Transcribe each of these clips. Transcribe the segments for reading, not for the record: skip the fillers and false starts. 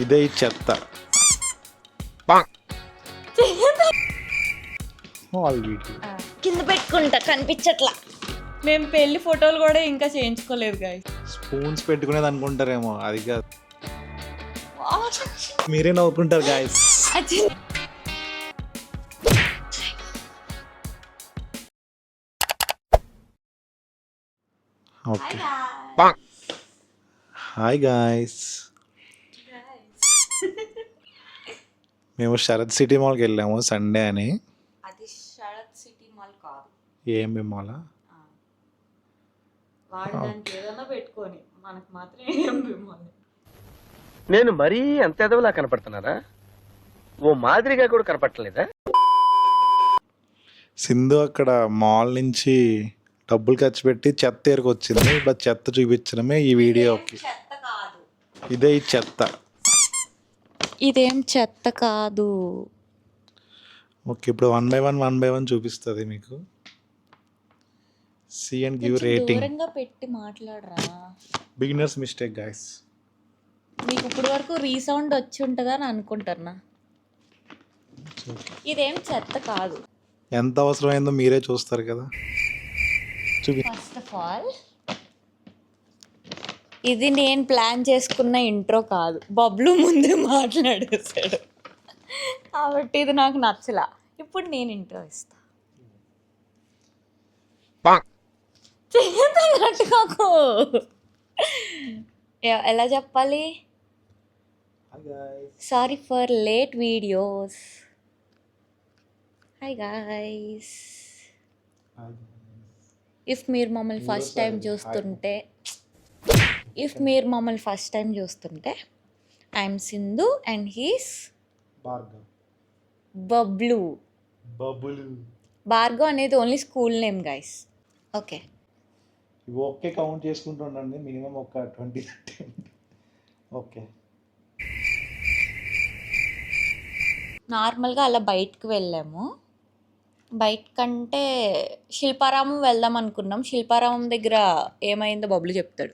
ఇదే ఈ చెత్త. హాల్ వీడియో కింద పెట్టుకుంటా కనిపించట్లా. మేము పెళ్లి ఫోటోలు కూడా ఇంకా చేయించుకోలేదు గాయస్. స్పూన్స్ పెట్టుకునేది అనుకుంటారేమో, అది కాదు. మీరే నవ్వుకుంటారు గాయస్. Okay, hi guys. మేము శరత్ సిటీ మాల్కి వెళ్ళాము సండే అని. అది శరత్ సిటీ మాల్ కాదు. ఏఎంబి మాలా? వాడడానికి ఏదైనా పెట్టుకొని మనకు మాత్రం ఏం మాల్. నేను మరీ అంత ఎదవలా కనపడుతున్నారా? ఓ మాదిరిగా కూడా కనపడలేదా? సింధు అక్కడ మాల్ నుంచి డబ్బులు ఖర్చు పెట్టి చెత్త ఏరుకొచ్చింది. ఇప్పుడు చెత్త చూపించడమే ఈ వీడియోకి. చెత్త కాదు, ఇదే ఈ చెత్త. ఇదేం చెత్త కాదు. ఓకే, ఇప్పుడు వన్ బై వన్ చూపిస్తుంది మీకు. See and give rating. దూరంగా పెట్టి మాట్లాడరా. Beginners mistake guys. మీకు ఇప్పుడు వరకు రీసౌండ్ వచ్చి ఉంటుందని అనుకుంటున్నా. ఇదేం చెత్త కాదు. ఎంత అవసరమైందో మీరే చూస్తారు కదా. చూపి. ఫస్ట్ ఆఫ్ ఆల్ ఇది నేను ప్లాన్ చేసుకున్న ఇంట్రో కాదు, బబ్లు ముందే మాట్లాడేశాడు కాబట్టి ఇది నాకు నచ్చలా. ఇప్పుడు నేను ఇంట్రో ఇస్తా. కట్టుకోకు. ఎలా చెప్పాలి? Sorry for late videos. Hi guys. If మీరు మమ్మల్ని ఫస్ట్ టైం చూస్తుంటే I'm Sindhu and he's Bablu. Bhargav అనేది only school name guys. Okay, okay, count చేసుకుంటూ ఉండండి. మినిమం ఒక 20. ఓకే, నార్మల్గా అలా బయటకు వెళ్ళాము. బయటకంటే శిల్పారామం వెళ్దాం అనుకున్నాం. శిల్పారామం దగ్గర ఏమైందో బబ్లు చెప్తాడు.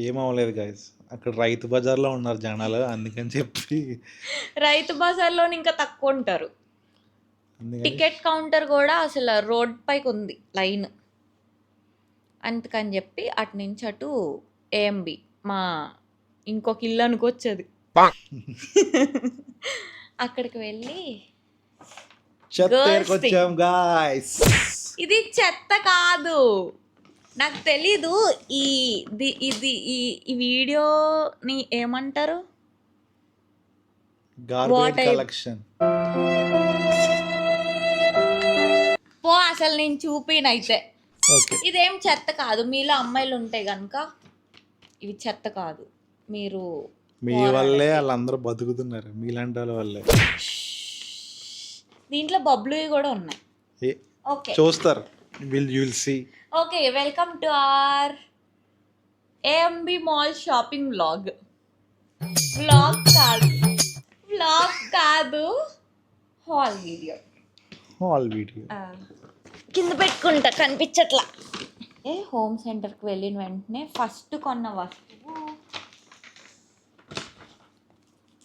ఏమవలేదు గాయస్, అక్కడ రైతు బజార్లో ఉన్నారు జనాలు, అందుకని చెప్పి. రైతు బజార్లో ఇంకా తక్కువ ఉంటారు. టికెట్ కౌంటర్ కూడా అసలు రోడ్ పైకి ఉంది లైన్. అందుకని చెప్పి అటు నుంచి అటు ఏఎంబి మా ఇంకొక ఇల్లు అనుకొచ్చేది. అక్కడికి వెళ్ళి చెత్త గాయస్. ఇది చెత్త కాదు, నాకు తెలీదు. ఇది ఈ వీడియోని ఏమంటారు? Garbage collection. పో, అసలు నేను చూపినైతే. ఓకే, ఇదేం చెత్త కాదు. మీలో అమ్మాయిలు ఉంటే కనుక ఇవి చెత్త కాదు. మీరు మీ వల్లే వాళ్ళందరూ బతుకుతున్నారు, మీలాంటి వాళ్ళ వల్లే. దీంట్లో బబ్లువి కూడా ఉన్నాయి. ఓకే, చూస్తారు. Will see. Okay, welcome to our AMB mall shopping vlog. Vlog కాదు, హాల్ వీడియో. కింద పెట్టుకుంటా కనిపించట్లా. హోమ్ సెంటర్కి వెళ్ళిన వెంటనే ఫస్ట్ కొన్న వస్తువు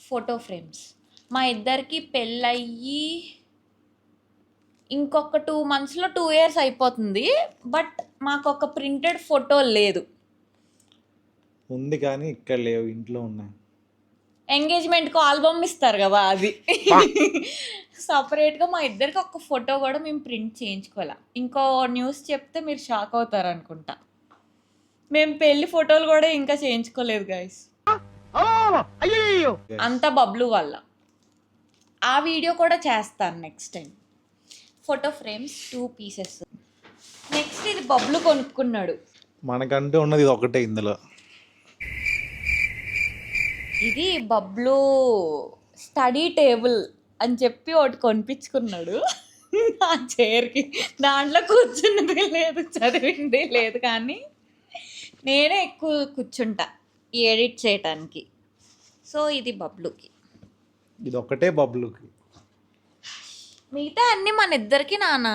ఫోటో ఫ్రేమ్స్. మా ఇద్దరికి పెళ్ళయ్యి ఇంకొక 2 monthsలో 2 years అయిపోతుంది. బట్ మాకు ఒక ప్రింటెడ్ ఫోటో లేదు. ఉంది కానీ ఇక్కడ లేవు, ఇంట్లో ఉన్నాయి. ఎంగేజ్మెంట్కి ఆల్బమ్ ఇస్తారు కదా, అది సపరేట్గా మా ఇద్దరికి ఒక ఫోటో కూడా మేము ప్రింట్ చేయించుకోవాలి. ఇంకో న్యూస్ చెప్తే మీరు షాక్ అవుతారు అనుకుంటా. మేము పెళ్లి ఫోటోలు కూడా ఇంకా చేయించుకోలేదు గైస్. అంతా బబ్లు వల్ల. ఆ వీడియో కూడా చేస్తాను next time. Photo frames 2 pieces. Next ఇది బబ్లు కొనుక్కున్నాడు. మనకంటూ ఉన్నది ఇది ఒకటే ఇందులో. ఇది బబ్లు స్టడీ టేబుల్ అని చెప్పి ఒకటి కొనిపించుకున్నాడు నా చైర్కి. దాంట్లో కూర్చున్నది లేదు, చదివింది లేదు, కానీ నేనే ఎక్కువ కూర్చుంటా ఎడిట్ చేయటానికి. సో ఇది బబ్లుకి. ఇది ఒకటే బబ్లుకి. మిగతా అన్ని మన ఇద్దరికి నానా.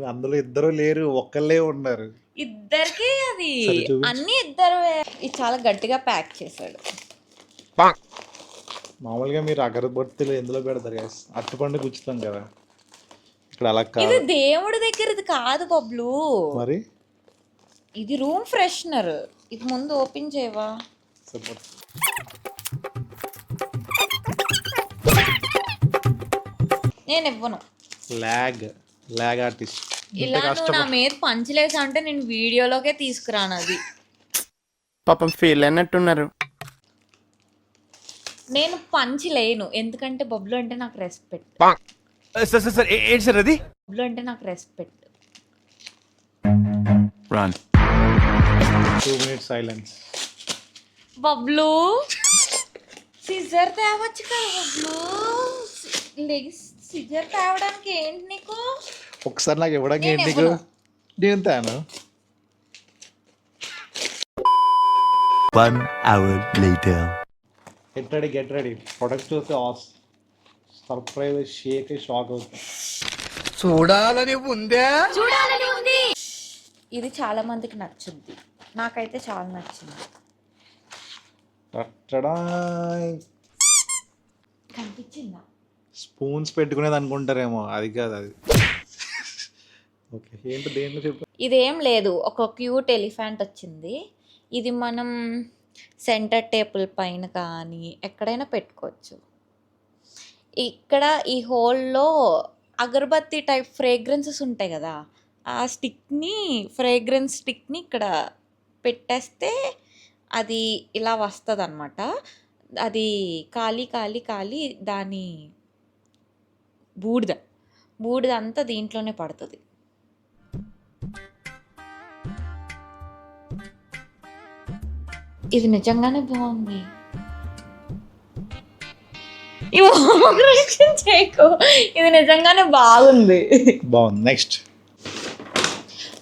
అందులో ఇద్దరు లేరు, ఒక్కళ్ళే ఉన్నారు. ఇద్దరికి అది సరే చూపించు. అన్ని ఇద్దరు. ఇది చాలా గట్టిగా ప్యాక్ చేశాడు. మామూలుగా మీరు అగరబత్తులు ఎందులో పెడతారు guys? అరటిపండు గుచ్చుతాం కదా, ఇక్కడ అలా ఇది కాదు దేవుడి దగ్గరది కాదు బబ్లు, మరి. ఇది రూమ్ ఫ్రెషనర్. ఇది ముందు ఓపెన్ చేయవా? సపోర్ట్. నేను ఇవ్వను. Lag artist. ఇలా నువ్వు నా మీద పంచలేసా అంటే నేను వీడియోలోకే తీసుకురాను. అది పాపం ఫీల్ అయినట్టున్నారు. నేను పంచలేను, ఎందుకంటే బబ్లు అంటే నాకు రెస్పెక్ట్. సార్ సార్ సార్ ఏంటి సార్ అది? బబ్లు అంటే నాకు రెస్పెక్ట్. రాన్ 2 minutes సైలెన్స్. బబ్లు సిజర్ తేవచ్చు కదా బబ్లు. సిజర్ తేవడానికి ఏంటి నీకు? ఒకసారి నాకు ఇవ్వడానికి నేను ఏంటి నీకు? ఇవ్వను. నేను తాను. 1 hour later. Get ready. Product చూస్తే సర్ప్రైజ్, షేక్, షాక్ అవుతుంది. చూడాలని ఉందే. ఇది చాలా మందికి నచ్చుద్ది, నాకైతే చాలా నచ్చింది. కనిపించిందా? స్పూన్స్ పెట్టుకునేది అనుకుంటారేమో, అది కాదు అది. ఓకే, ఏంటి దేంట్లో చెప్పు. ఇదేం లేదు, ఒక క్యూట్ ఎలిఫెంట్ వచ్చింది. ఇది మనం సెంటర్ టేబుల్ పైన కానీ ఎక్కడైనా పెట్టుకోవచ్చు. ఇక్కడ ఈ హోల్లో అగరబత్తి టైప్ ఫ్రేగ్రెన్సెస్ ఉంటాయి కదా, ఆ ఫ్రేగ్రెన్స్ స్టిక్ని ఇక్కడ పెట్టేస్తే అది ఇలా వస్తుంది అనమాట. అది కాలి దాని బూడిద అంతా దీంట్లోనే పడుతుంది. ఇది నిజంగానే బాగుంది. చేయకు, ఇది నిజంగానే బాగుంది. బాగుంది. Next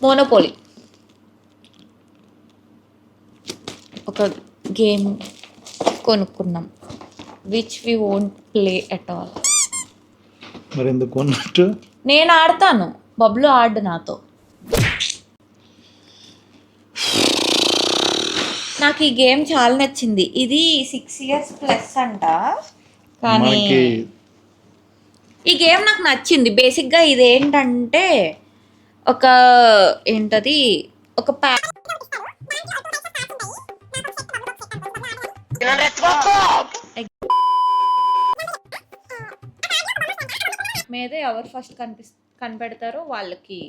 Monopoly. ఒక గేమ్ కొనుక్కున్నాం, which we won't play at all. మరి ఎందుకు కొన్నట్టు? నేను ఆడతాను, బబ్లు ఆడు నాతో. నాకు ఈ గేమ్ చాలా నచ్చింది. ఇది 6 years ప్లస్ అంట, కానీ మనకి ఈ గేమ్ నాకు నచ్చింది. బేసిక్గా ఇదేంటంటే ఒక మీద ఎవరు ఫస్ట్ కనిపెడతారో వాళ్ళకి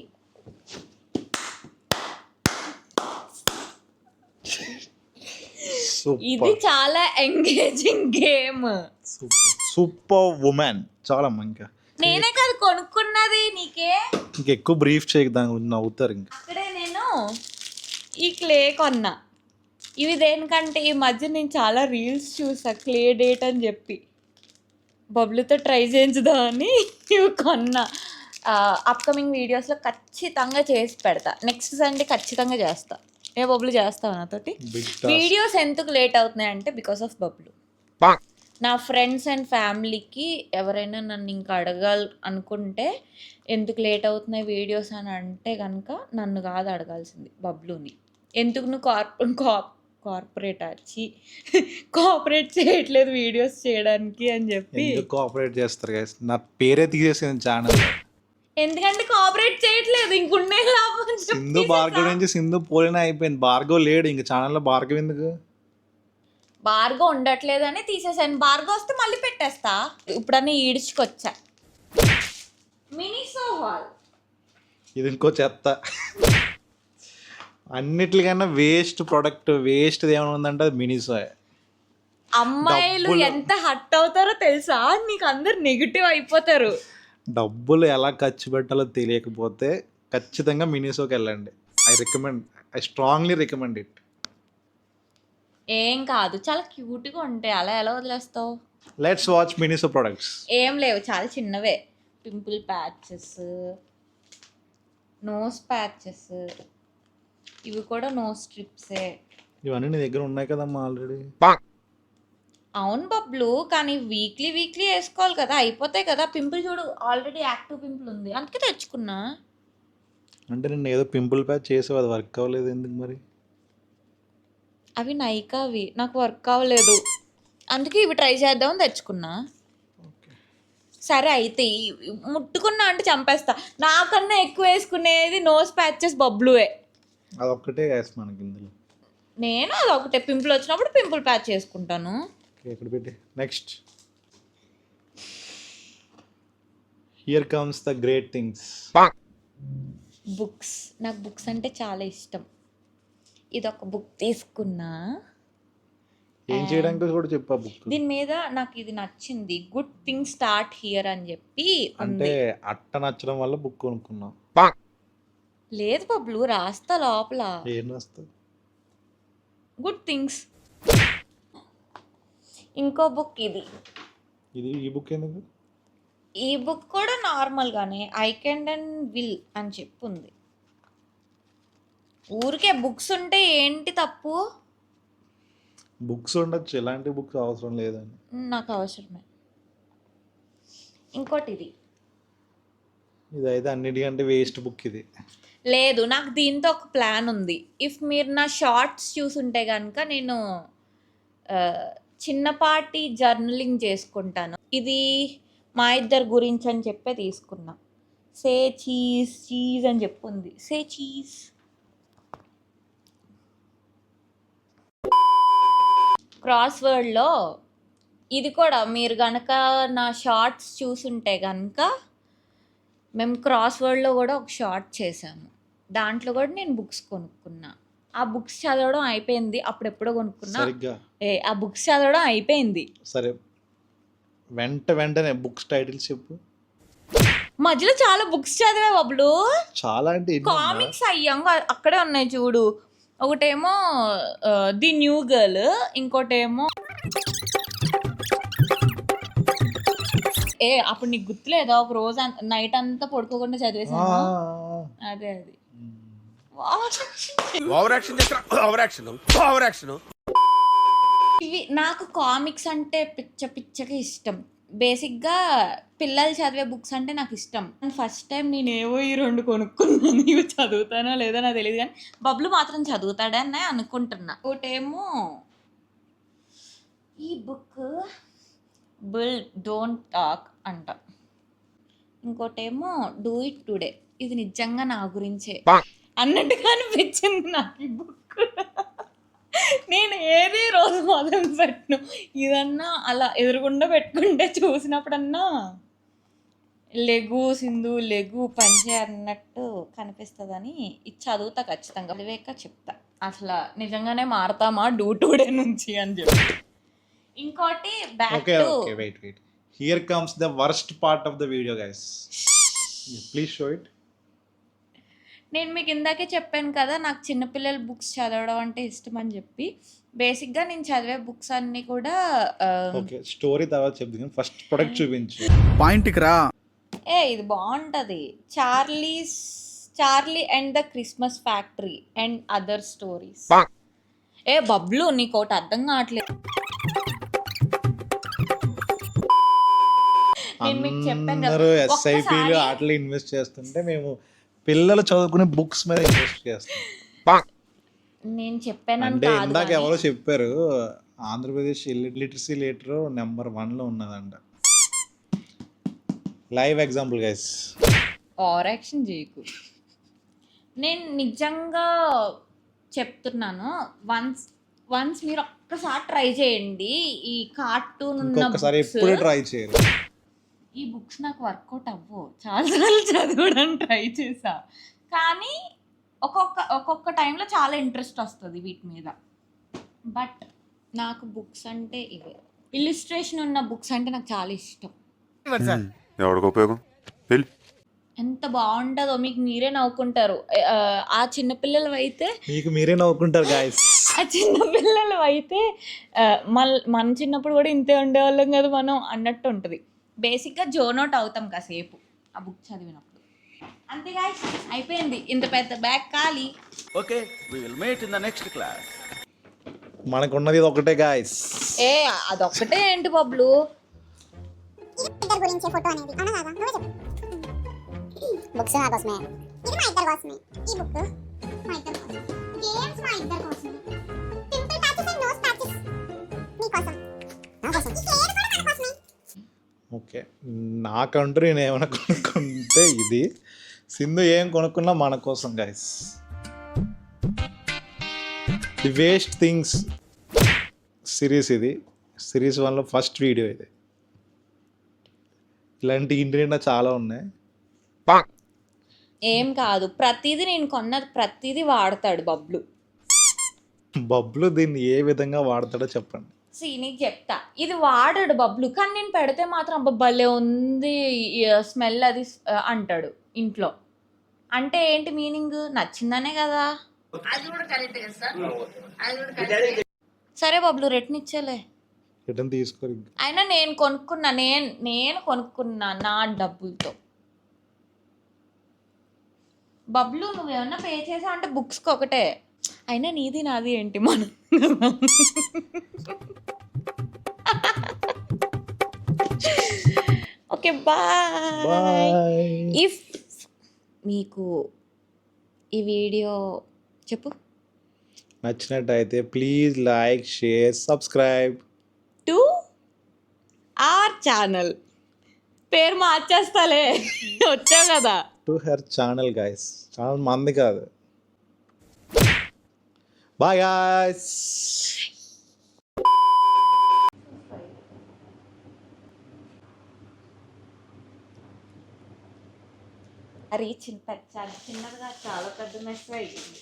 ఇది సూపర్ చాలా ఎంగేజింగ్ గేమ్. Super women. చాలా ఇంకా నేనే కాదు కొనుక్కున్నది, నీకే. ఇంకెక్కువ బ్రీఫ్ చేయకు, దాని గురించి నవ్వుతారు ఇంకా. అక్కడే నేను ఈ క్లే కొన్నా. ఇవి దేనికంటే ఈ మధ్య నేను చాలా రీల్స్ చూసా, క్లే డేట్ అని చెప్పి బబ్లుతో ట్రై చేయించుదా అని ఇవి కొన్నా. అప్కమింగ్ వీడియోస్లో ఖచ్చితంగా చేసి పెడతా. నెక్స్ట్ సండే ఖచ్చితంగా చేస్తా. ఏ బబ్లు చేస్తావు నాతోటి? వీడియోస్ ఎందుకు లేట్ అవుతున్నాయి అంటే బికాస్ ఆఫ్ బబ్లు. నా ఫ్రెండ్స్ అండ్ ఫ్యామిలీకి ఎవరైనా నన్ను ఇంకా అడగాలి అనుకుంటే ఎందుకు లేట్ అవుతున్నాయి వీడియోస్ అని అంటే కనుక నన్ను కాదు అడగాల్సింది, బబ్లుని. ఎందుకు నువ్వు కోఆపరేట్ చేయట్లేదు వీడియోస్ చేయడానికి అని చెప్పి. ఎందుకు కోఆపరేట్ చేస్తారు guys? నా పేరే తీసేసింది ఛానల్. ఎందుకంటే కోఆపరేట్ చేయట్లేదు, ఇంకుండే లాభం అని చెప్పి సింధు భార్గవ్ నుంచి సింధు పోలిన అయిపోయింది. భార్గవ్ లేడు ఇంక ఛానల్లో. భార్గవ్ ఎందుకు? భార్గవ్ ఉండట్లేదని తీసేసాను. భార్గవ్ వస్తే మళ్ళీ పెట్టేస్తా. ఇప్పుడన్నీ ఈడ్చుకొచ్చా. మినీ సోవాల్ ఇది ఇంకో చెత్త. అన్నిటికన్నా వేస్ట్ ప్రోడక్ట్, వేస్ట్ ఏమైనా ఉందంటే అది మినీసోయ్. అమ్మాయిలు ఎంత హట్ అవుతారో తెలుసా? నీకు అందరు నెగిటివ్ అయిపోతారు. డబ్బులు ఎలా ఖర్చు పెట్టాలో తెలియకపోతే ఖచ్చితంగా మినీసోకి వెళ్ళండి. I strongly recommend it. ఏం కాదు, చాలా క్యూట్గా ఉంటాయి. అలా ఎలా వదిలేస్తావు? Let's watch Miniso products. ఏం లేవు, చాలా చిన్నవే. పింపుల్ ప్యాచెస్, నోస్ ప్యాచెస్, ఇవి కూడా నోస్ స్ట్రిప్సే. ఇవన్నీ నీ దగ్గర ఉన్నాయి కదమ్మా ఆల్రెడీ. అవును బబ్లు, కానీ వీక్లీ వేసుకోవాలి కదా, అయిపోతాయి కదా. పింపుల్ చూడు, ఆల్రెడీ యాక్టివ్ పింపుల్ ఉంది, అందుకే తెచ్చుకున్నా. అంటే నేను ఏదో పింపుల్ ప్యాచ్ చేసావు, అది వర్క్ అవ్వలేదు ఎందుకు మరి? అవి నైకావి, నాకు వర్క్ అవ్వలేదు, అందుకే ఇవి ట్రై చేద్దామని తెచ్చుకున్నా. సరే అయితే ముట్టుకున్నా అంటే చంపేస్తా. నాకన్నా ఎక్కువ వేసుకునేది నోస్ ప్యాచెస్ బబ్లువే. అదొక్కటే గ్యాస్ మనకి ఇందులో. నేను అది ఒకటే, పింపుల్ వచ్చినప్పుడు పింపుల్ ప్యాచ్ చేసుకుంటాను. ఇక్కడ పెట్టి next. Here comes the great things. Books, నాకు బుక్స్ అంటే చాలా ఇష్టం. ఇది ఒక బుక్ తీసుకున్నా. ఏం చేయడానికి కూడా చెప్పా బుక్. దీని మీద నాకు ఇది నచ్చింది, గుడ్ థింగ్ స్టార్ట్ హియర్ అని చెప్పి అంటే ఉంది. అట్ట నచ్చడం వల్ల బుక్ కొనుక్కున్నాం. లేదు బబ్లు, రాస్తా లోపల ఏం రాస్తావు? Good things. ఇంకో బుక్ ఇది. ఈ బుక్ ఎందుకు? ఈ బుక్ కూడా నార్మల్గానే ఐ కెన్ అండ్ విల్ అని చెప్పి ఉంది. ఊరికే బుక్స్ ఉంటే ఏంటి తప్పు? బుక్స్ ఉండొచ్చు, ఎలాంటి బుక్స్ అవసరం లేదని. నాకు అవసరమే. ఇంకోటి ఇది. ఇది అయితే అన్నిటికంటే వేస్ట్ బుక్ ఇది. లేదు, నాకు దీంతో ఒక ప్లాన్ ఉంది. ఇఫ్ మీరు నా షార్ట్స్ చూసుంటే కనుక నేను చిన్నపాటి జర్నలింగ్ చేసుకుంటాను. ఇది మా ఇద్దరు గురించి అని చెప్పే తీసుకున్నా. సే చీజ్ చీజ్ అని చెప్పుంది. సే చీజ్. క్రాస్ వర్డ్లో ఇది కూడా మీరు కనుక నా షార్ట్స్ చూసుంటే కనుక మేము క్రాస్ వర్డ్లో కూడా ఒక షార్ట్ చేసాము. దాంట్లో కూడా నేను బుక్స్ కొనుక్కున్నా. ఆ బుక్స్ చదవడం అయిపోయింది, అప్పుడెప్పుడో కొనుక్కున్నా. సరిగ్గా ఆ బుక్స్ చదవడం అయిపోయింది. సరే, వెంటనే బుక్స్ టైటిల్స్ చెప్పు. మధ్యలో చాలా బుక్స్ చదివే బబ్లు. చాలా అంటే ఎన్ని ఉన్నాయా? కామిక్స్ అయ్యంగా అక్కడే ఉన్నాయి చూడు. ఒకటేమో ది న్యూ గర్ల్, ఇంకోటేమో అప్పుడు నీకు గుర్తులేదా, ఒక రోజు నైట్ అంతా పడుకోకుండా చదివేసాను. అదే అది. ఇవి నాకు కామిక్స్ అంటే పిచ్చగా ఇష్టం. బేసిక్గా పిల్లలు చదివే బుక్స్ అంటే నాకు ఇష్టం. ఫస్ట్ టైం నేను ఏవో ఈ 2 కొనుక్కున్నాను. ఇవి చదువుతానో లేదో నాకు తెలియదు, కానీ బబ్లు మాత్రం చదువుతాడని అనుకుంటున్నా. ఒకటేమో ఈ బుక్ బుల్ డోంట్ టాక్ అంట. ఇంకోటేమో డూ ఇట్ టుడే. ఇది నిజంగా నా గురించే అన్నట్టుగా అనిపించింది నాకు ఈ బుక్. నేను ఏది రోజు మొదలు పెట్టను. ఇదన్నా అలా ఎదురుగుండా పెట్టుకుంటే చూసినప్పుడన్నా లెగు సింధు లెగు పంచే అన్నట్టు కనిపిస్తుందని ఇది చదువుతా ఖచ్చితంగా. చదివాక చెప్తా అసలు నిజంగానే మారతామా డూ టుడే నుంచి అని చెప్పి. ఇంకోటి back okay to okay wait here comes the worst part of the video guys. Please show it. నేను మీకు ఇందాకే చెప్పాను కదా, నాకు చిన్నపిల్లల బుక్స్ చదవడం అంటే ఇష్టం అని చెప్పి. బేసిక్గా నేను చదివే బుక్స్ అన్నీ కూడా ఓకే, స్టోరీ తర్వాత చెప్తాను, ఫస్ట్ ప్రొడక్ట్ చూపించు. పాయింట్కి రా. ఇది బాగుంటుంది. Charlie and the Christmas factory and other stories. Bablu నీకు ఒకటి అర్థం కావట్లేదు. నేను మీకు చెప్పాను కదా, అందరూ ఎస్ఐపిలు ఒక్కసారి ఆటలు ఇన్వెస్ట్ చేస్తుంటే మేము పిల్లలు చదువుకునే బుక్స్ మీద ఇన్వెస్ట్ చేస్తాం. నేను చెప్పాను అంటే కాదు ఇందాక కానీ ఎవరో చెప్పారు, ఆంధ్రప్రదేశ్ లిటరసీ లీటర్ నెంబర్ 1లో ఉన్నదంట. Live example guys. Over action చేయకు. నేను నిజంగా చెప్తున్నాను, వన్స్ మీరు ఒక్కసారి ట్రై చేయండి. ఈ కార్టూన్ ఉన్న ఇంకొకసారి books, ఎప్పుడు ట్రై చేయరు. ఈ బుక్స్ నాకు వర్కౌట్ అవ్వవు. చాలాసార్లు చదవడానికి ట్రై చేసా, కానీ ఒక్కొక్క టైంలో చాలా ఇంట్రెస్ట్ వస్తుంది వీటి మీద. బట్ నాకు బుక్స్ అంటే ఇవే, ఇల్లుస్ట్రేషన్ ఉన్న బుక్స్ అంటే నాకు చాలా ఇష్టం. ఎవరికి ఉపయోగం? ఎంత బాగుంటుందో మీకు మీరే నవ్వుకుంటారు. ఆ చిన్నపిల్లలు అయితే మీకు మీరే నవ్వుకుంటారు గాయస్. ఆ చిన్నపిల్లలు అయితే మన చిన్నప్పుడు కూడా ఇంతే ఉండేవాళ్ళం కదా మనం అన్నట్టు ఉంటుంది. బేసిక్గా జోనౌట్ అవుతాం కాసేపు ఆ బుక్ చదివినప్పుడు. అంతే గాయ్స్, అయిపోయింది. ఇంత పెద్ద బ్యాగ్ ఖాళీ. Okay, we will meet in the next class. మనకున్నది ఇది ఒకటే గాయస్. అదొక్కటే ఏంటి బబ్లు? గురించే ఫోటో అనేది అవునా కాదా? నువ్వే చెప్పు. బుక్స్ నా కోసమే. ఇది మా ఇద్దరి కోసమే. ఈ బుక్ మా ఇద్దరి కోసం. గేమ్స్ మా ఇద్దరి కోసం. Pimple patches and nose patches నీ కోసం. నా కోసం. ఈ కేర్ కూడా మన కోసమే. ఓకే, నాకంటూ నేను ఏమైనా కొనుక్కుంటే ఇది. సింధు ఏం కొనుక్కున్నా మన కోసం guys. The waste things series ఇది. సిరీస్ 1లో ఫస్ట్ వీడియో ఇది. ఇలాంటి ఇంటి నిండా చాలా ఉన్నాయి. ఏం కాదు, ప్రతిదీ నేను కొన్నది ప్రతిదీ వాడతాడు బబ్లు. బబ్లు దీన్ని ఏ విధంగా వాడతాడో చెప్పండి. నీకు చెప్తా, ఇది వాడాడు బబ్లు, కానీ నేను పెడితే మాత్రం అబ్బా భలే ఉంది స్మెల్ అది అంటాడు ఇంట్లో. అంటే ఏంటి మీనింగ్? నచ్చిందనే కదా. సరే బబ్లు, రిటర్న్ ఇచ్చేలే. రిటర్న్ తీసుకోరు. అయినా నేను కొనుక్కున్నా నా డబ్బులతో. బబ్లు నువ్వేమన్నా పే చేసావు అంటే బుక్స్కి ఒకటే. అయినా నీది నాది ఏంటి మనం. Okay bye. బాయ్. ఇఫ్ మీకు ఈ వీడియో చెప్పు నచ్చినట్టయితే please like, share, subscribe to our channel. పేరు మార్చేస్తాలే, వచ్చావు కదా. To her channel guys. Channel మంది కాదు. Bye guys. అది చిన్నదిగా చాలా పెద్ద మెస్ అయ్యింది.